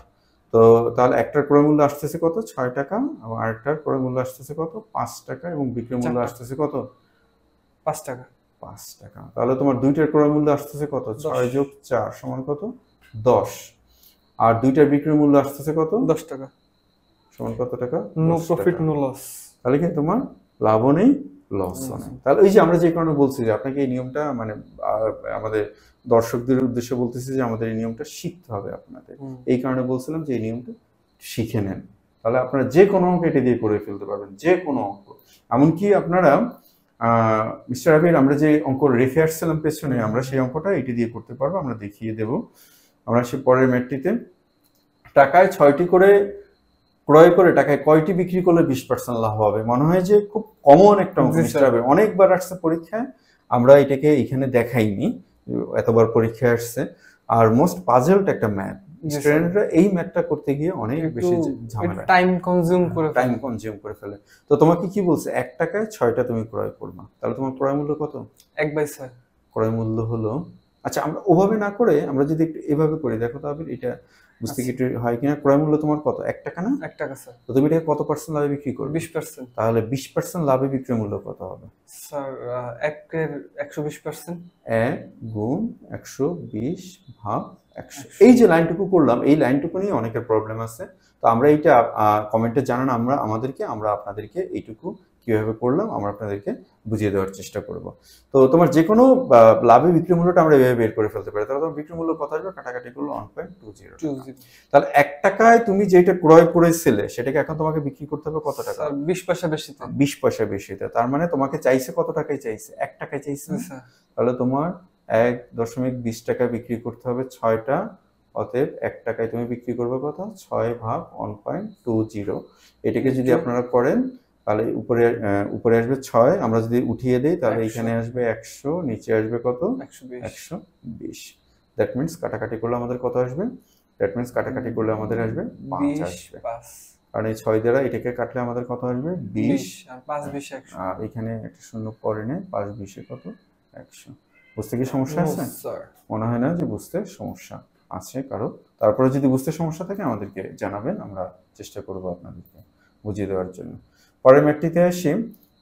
তো তাহলে একটার ক্রয় মূল্য আসতেছে কত? 6 টাকা, এবং আরেকটার ক্রয় মূল্য আসতেছে কত? 5 টাকা, এবং বিক্রয় মূল্য আসতেছে কত? 5 টাকা। 5 টাকা। তাহলে তোমার দুইটার ক্রয় মূল্য আসতেছে কত? 6 যোগ 4 সমান কত? 10। আর দুইটার বিক্রয় মূল্য আসতেছে কত? 10 টাকা। সমান কত টাকা? No profit no loss. তাহলে কি তোমার লাভও নেই, লসও নেই। তাহলে ওই যে আমরা যে কারণে বলছি যে আপনাকে এই নিয়মটা, মানে আমাদের দর্শকদের উদ্দেশ্যে বলতেছি যে আমাদের এই নিয়মটা শিখতে হবে আপনাদের। এই কারণে বলছিলাম যে এই নিয়মটা শিখে নেন, তাহলে আপনারা যে কোনো অঙ্ক এটা দিয়ে করে ফেলতে পারবেন, যে কোনো অঙ্ক। এমনকি আপনারা মিস্টার আবির, আমরা যে অঙ্ক রেখে আসছিলাম পেছনে, আমরা সেই অঙ্কটা এটি দিয়ে করতে পারবো, আমরা দেখিয়ে দেব। আমরা সে পরের ম্যাটটিতে টাকায় 6টি করে ক্রয় করে টাকায় কয়টি বিক্রি করলে 20% লাভ হবে? মনে হয় যে খুব কমন একটা অঙ্ক মিস্টার আবির, অনেকবার আসছে পরীক্ষায়, আমরা এটাকে এখানে দেখাইনি, এতবার পরীক্ষায় আসছে। আর মোস্ট পাজলড একটা ম্যাথ, স্টুডেন্টরা এই ম্যাথটা করতে গিয়ে অনেক বেশি ঝামেলা, টাইম কনজিউম করে ফেলে। তো তোমাকে কি বলছে? 1 টাকায় 6টা তুমি ক্রয় করবা, তাহলে তোমার ক্রয় মূল্য কত? 1/6। ক্রয় মূল্য হলো, আচ্ছা আমরা ওভাবে না করে আমরা যদি একটু এভাবে করি, দেখো তাহলে এটা বুঝতে কি হয় কিনা। ক্রয় মূল্য তোমার কত? 1 টাকা না? 1 টাকা স্যার। তো তুমি এটা কত পার্সেন্ট লাভে বিক্রি করবে? 20%। তাহলে 20% লাভে বিক্রয় মূল্য কত হবে? স্যার 1 এর 120%। 1 গুণ 120 ভাগ 100। এই যে লাইনটুকু করলাম, এই লাইনটুকু নিয়ে অনেকের প্রবলেম আছে। তো আমরা এইটা কমেন্টে জানান, আমরা আপনাদেরকে এইটুকু কিভাবে করলাম আমরা আপনাদেরকে বুঝিয়ে দেওয়ার চেষ্টা করব। তো তোমার যে কোনো লাভে বিক্রি মূল্যটা আমরা এভাবে বের করে ফেলতে পারি। তাহলে তোমার বিক্রি মূল্য কত আসবে? কাটাকাটি করলো 1.20। তাহলে 1 টাকায় তুমি যেটা ক্রয় করেছিলে সেটাকে এখন তোমাকে বিক্রি করতে হবে কত টাকা? 20 পয়সা বেশিতে। 20 পয়সা বেশিতে। তার মানে তোমাকে চাইছে কত টাকায় চাইছে? 1 টাকায় চাইছে। তাহলে তোমার 1.20 টাকায় বিক্রি করতে হবে 6টা। অতএব 1 টাকায় তুমি বিক্রি করবে কত? 6 ভাগ 1.20। এটাকে যদি আপনারা করেন তাহলে উপরে উপরে আসবে 6, আমরা যদি উঠিয়ে দেই তাহলে এখানে আসবে 100, নিচে আসবে কত 120। দ্যাট মিন্স কাটাকাটি করলে আমাদের কত আসবে, দ্যাট মিন্স কাটাকাটি করলে আমাদের আসবে 5 আসবে, কারণ এই 6 দ্বারা এটাকে কাটলে আমাদের কত আসবে 20, আর 5 20 100, আর এখানে একটা শূন্য পরে নেই, 5 20 কত 100। বুঝতে কি সমস্যা আছে? মনে হয় না যে বুঝতে সমস্যা আছে কারো। তারপরে যদি বুঝতে সমস্যা থাকে আমাদেরকে জানাবেন, আমরা চেষ্টা করব আপনাদেরকে বুঝিয়ে দেওয়ার জন্য। পরের ম্যাটটিতে আসি,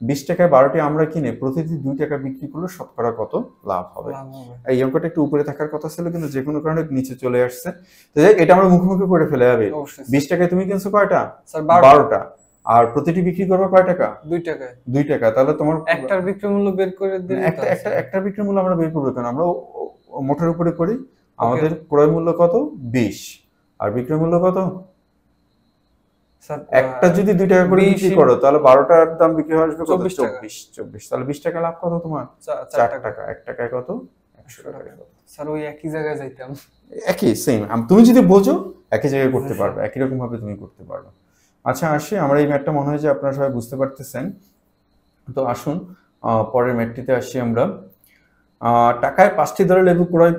20 টাকায় 12টি আমরা কিনে প্রতিটি 2 টাকা বিক্রি করলে শতকরা কত লাভ হবে। এই অঙ্কটা একটু উপরে থাকার কথা ছিল কিন্তু যে কোনো কারণে নিচে চলে আসছে। তো এটা আমরা মুখোমুখি করে ফেলে যাবে। 20 টাকায় তুমি কিনছো কয়টা? 12টা। আর প্রতিটি বিক্রি করবে কয় টাকা? 2 টাকায়। 2 টাকা। তাহলে তোমার একটার বিক্রয় মূল্য বের করে দিলে একটা বিক্রয় মূল্য আমরা বের করব কেন? আমরা মোটের উপরে করি। আমাদের ক্রয় মূল্য কত? 20 আর বিক্রয় মূল্য কত? একটা যদি 2 টাকা করে বিক্রি করো তাহলে 12টার দাম বিক্রি হবে কত? 24। তাহলে 20 টাকা লাভ কত তোমার? 4 টাকা। 1 টাকায় কত? 100 টাকা। স্যার ওই একই জায়গায় যাইতাম। একই সেম। তুমি যদি বোঝো একই জায়গায় করতে পারবে, একই রকম ভাবে তুমি করতে পারবে। আচ্ছা আসি, আমরা এই ম্যাথটা মনে হয় যে আপনারা সবাই বুঝতে পারতেছেন। তো আসুন পরের ম্যাথটিতে আসি আমরা। টাকায় 5টি দরে লেবু ক্রয়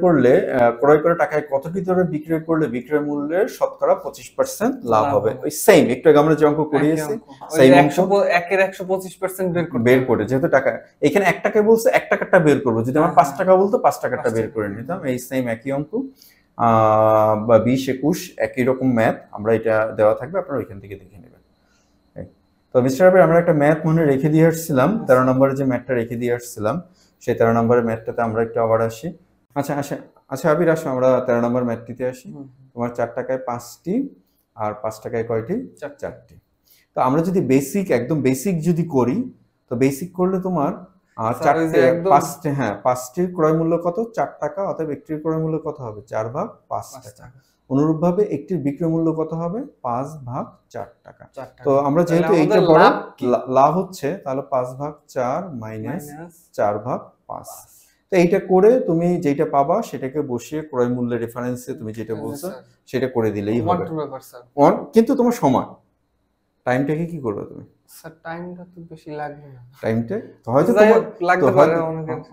করে টাকায় কতটি দরে বিক্রয় করলে বিক্রয় মূল্যের শতকরা 25% লাভ হবে। ওই সেম একটু আগে আমরা যে অঙ্ক করিয়েছি সেম অঙ্ক, 1 এর 125% বের করে, যেহেতু টাকা এখানে 1 টাকায় বলছে 1 টাকাটা বের করব, যদি আমার 5 টাকা বলতো 5 টাকাটা বের করে নিতাম। এই সেম একই অঙ্ক বা 20 21 একই রকম ম্যাথ, আমরা এটা দেওয়া থাকবে, আপনারা ওইখান থেকে দেখে নেবেন। তো মিস্টার আবির, আমরা একটা ম্যাথ মনে রেখে দিয়ে আসছিলাম, 13 নম্বরে যে ম্যাথটা রেখে দিয়ে আসছিলাম সেই 13 নম্বরের ম্যাথটাতে আমরা একটু আবার আসি। আচ্ছা আবির আসো, আমরা 13 নম্বর ম্যাথটিতে আসি। তোমার 4 টাকায় 5টি আর 5 টাকায় কয়টি? 4টি। তো আমরা যদি একদম বেসিক যদি করি, তো বেসিক করলে তোমার 5টির ক্রয় মূল্য কত? 4 টাকা, অতএব একটির ক্রয় মূল্য কত হবে? 4/5 টাকা। অনুরূপভাবে একটির বিক্রয় মূল্য কত হবে? 5/4 টাকা। তো আমরা যেহেতু এইটা বড় লাভ হচ্ছে, তাহলে 5/4 মাইনাস 4/5। তো এইটা করে তুমি যেটা পাবা সেটাকে বসিয়ে ক্রয় মূল্যের রেফারেন্সে তুমি যেটা বলছো সেটা করে দিলেই হবে। কিন্তু তোমার সময় টাইমটাকে কি করবে তুমি? স্যার টাইমটা তো বেশি লাগবে না। টাইমটা হয়তো তোমার লাগতে পারে,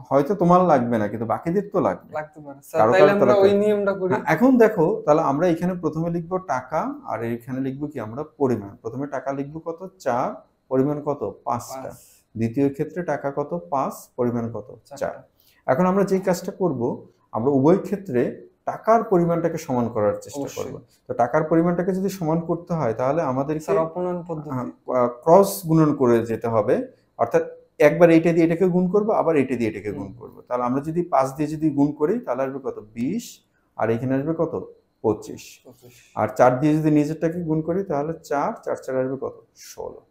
হয়তো তোমার লাগবে না কিন্তু বাকিদের তো লাগতে পারে। স্যার তাহলে আমরা ওই নিয়মটা করি। এখন দেখো, তাহলে আমরা এখানে প্রথমে লিখব টাকা আর এখানে লিখব কি আমরা? পরিমাণ। প্রথমে টাকা লিখব কত? 4, পরিমাণ কত? 5টা। দ্বিতীয় ক্ষেত্রে টাকা কত? 5, পরিমাণ কত? 4। এখন আমরা যে কাজটা করব, আমরা উভয় ক্ষেত্রে টাকার পরিমাণটাকে সমান করার চেষ্টা করব। তো টাকার পরিমাণটাকে যদি সমান করতে হয় তাহলে আমাদেরকে অপনয়ন পদ্ধতি ক্রস গুণন করে যেতে হবে, অর্থাৎ একবার এইটা দিয়ে এটাকে গুণ করব, আবার এইটা দিয়ে এটাকে গুণ করব। তাহলে আমরা যদি 5 দিয়ে যদি গুণ করি তাহলে আসবে কত? 20, আর এখানে আসবে কত? 25। আর 4 দিয়ে যদি নিজেরটাকে গুণ করি তাহলে 4 4 আসবে কত? 16।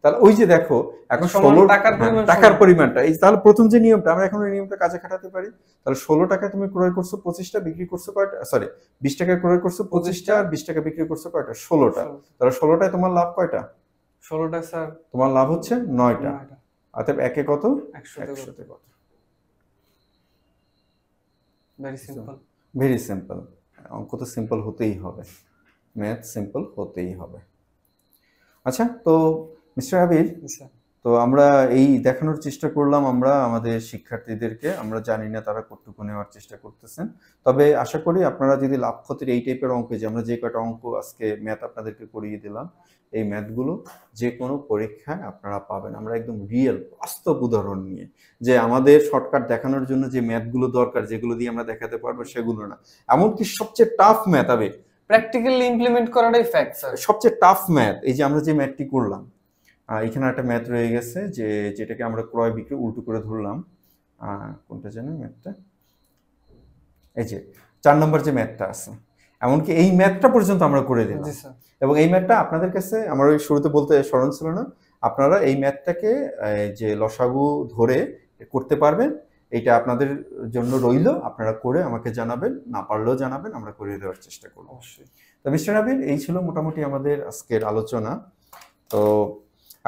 তাহলে ওই যে দেখো এখন 16 টাকার পরিমাণটা, এই তাহলে প্রথম যে নিয়মটা, আমরা এখন ওই নিয়মটা কাজে খাটাতে পারি। তাহলে 16 টাকায় তুমি ক্রয় করছো 25টা, বিক্রি করছো কয়টা? সরি, 20 টাকায় ক্রয় করছো 25টা আর 20 টাকা বিক্রি করছো কয়টা? 16টা। তাহলে 16টায় তোমার লাভ কয়টা? 16টা স্যার তোমার লাভ হচ্ছে 9টা। অতএব একে কত? 100তে কত? Very simple. অঙ্ক তো সিম্পল হতেই হবে, ম্যাথ সিম্পল হতেই হবে। আচ্ছা, তো মিস্টার আবির, তো আমরা এই দেখানোর চেষ্টা করলাম আমরা আমাদের শিক্ষার্থীদেরকে, আমরা জানি না তারা কতটুকু নেওয়ার চেষ্টা করতেছেন, তবে আশা করি আপনারা যদি লাভ ক্ষতির এই টাইপের অঙ্ক, যে আমরা যে কয়টা অঙ্ক আজকে ম্যাথ আপনাদেরকে করিয়ে দিলাম, এই ম্যাথগুলো যে কোনো পরীক্ষায় আপনারা পাবেন। আমরা একদম রিয়েল বাস্তব উদাহরণ নিয়ে, যে আমাদের শর্টকাট দেখানোর জন্য যে ম্যাথগুলো দরকার, যেগুলো দিয়ে আমরা দেখাতে পারবো সেগুলো না। এমনকি সবচেয়ে টাফ ম্যাথ হবে, প্র্যাকটিক্যালি ইমপ্লিমেন্ট করাটাই ফ্যাক্ট স্যার। সবচেয়ে টাফ ম্যাথ, এই যে আমরা যে ম্যাথটি করলাম, এখানে একটা ম্যাথ রয়ে গেছে যেটাকে আমরা ক্রয় বিক্রয় উল্টো করে ধরলাম। কোনটা জানো ম্যাথটা? এই যে 4 নম্বর যে ম্যাথটা আছে, এমনকি এই ম্যাথটা পর্যন্ত আমরা করে দিলাম। এবং এই ম্যাথটা আপনাদের কাছে আমার ওই শুরুতে বলতে স্মরণ ছিল না, আপনারা এই ম্যাথটাকে যে লসাগু ধরে করতে পারবেন, এটা আপনাদের জন্য রইল। আপনারা করে আমাকে জানাবেন, না পারলেও জানাবেন, আমরা করে দেওয়ার চেষ্টা করব অবশ্যই। তো মিস্টার আবির, এই ছিল মোটামুটি আমাদের আজকের আলোচনা। তো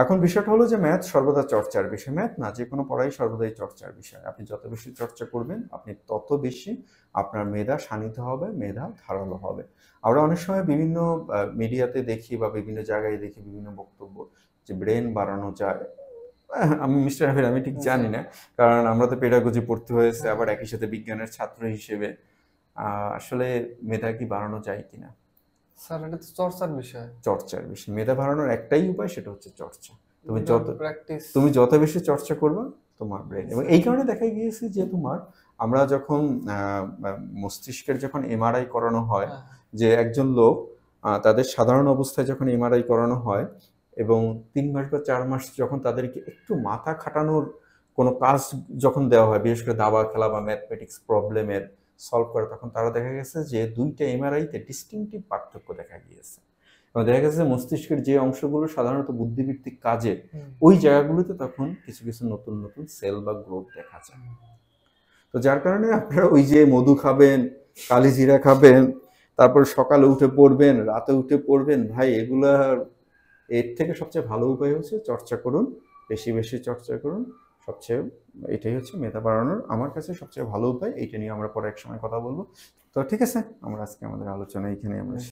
এখন বিষয়টা হলো যে ম্যাথ সর্বদা চর্চার বিষয়। ম্যাথ না, যে কোনো পড়াই সর্বদাই চর্চার বিষয়। আপনি যত বেশি চর্চা করবেন, আপনি তত বেশি আপনার মেধা শানিত হবে, মেধা ধারালো হবে। আমরা অনেক সময় বিভিন্ন মিডিয়াতে দেখি বা বিভিন্ন জায়গায় দেখি বিভিন্ন বক্তব্য যে ব্রেন বাড়ানো যায়, আমি মিস্টার হাফিজ আমি ঠিক জানি না, কারণ আমরা তো পেডাগজি পড়তে হয়েছে, আবার একই সাথে বিজ্ঞানের ছাত্র হিসেবে আসলে মেধা কি বাড়ানো যায় কিনা। স্যার এটা তো চর্চার বিষয়। চর্চার বিষয়, মেধা বাড়ানোর একটাই উপায়, সেটা হচ্ছে চর্চা। তুমি যত বেশি চর্চা করবে তোমার ব্রেন, এবং এই কারণে দেখা গিয়েছে যে তোমার আমরা যখন মস্তিষ্কের যখন এমআরআই করানো হয়, যে একজন লোক তাদের সাধারণ অবস্থায় যখন এমআরআই করানো হয় এবং 3 মাস বা 4 মাস যখন তাদেরকে একটু মাথা খাটানোর কোনো কাজ যখন দেওয়া হয়, বিশেষ করে দাবা খেলা বা ম্যাথমেটিক্স প্রবলেমের সলভ করে, তখন তারা দেখা গেছে যে 2টা এমআরআইতে ডিস্টিংক্টিভ পার্থক্য দেখা গিয়েছে। এবং দেখা গেছে মস্তিষ্কের যে অংশগুলো সাধারণত বুদ্ধিভিত্তিক কাজে, ওই জায়গাগুলোতে তখন কিছু কিছু নতুন নতুন সেল বা গ্রোথ দেখা যায়। তো যার কারণে আপনারা ওই যে মধু খাবেন, কালিজিরা খাবেন, তারপর সকালে উঠে পড়বেন, রাতে উঠে পড়বেন, ভাই এগুলার এর থেকে সবচেয়ে ভালো উপায় হচ্ছে চর্চা করুন, বেশি বেশি চর্চা করুন। সবচেয়ে এটাই হচ্ছে মেধা বাড়ানোর আমার কাছে সবচেয়ে ভালো উপায়। এইটা নিয়ে আমরা পরে এক সময় কথা বলবো। তো ঠিক আছে, আমরা আজকে আমাদের আলোচনা এখানে আমরা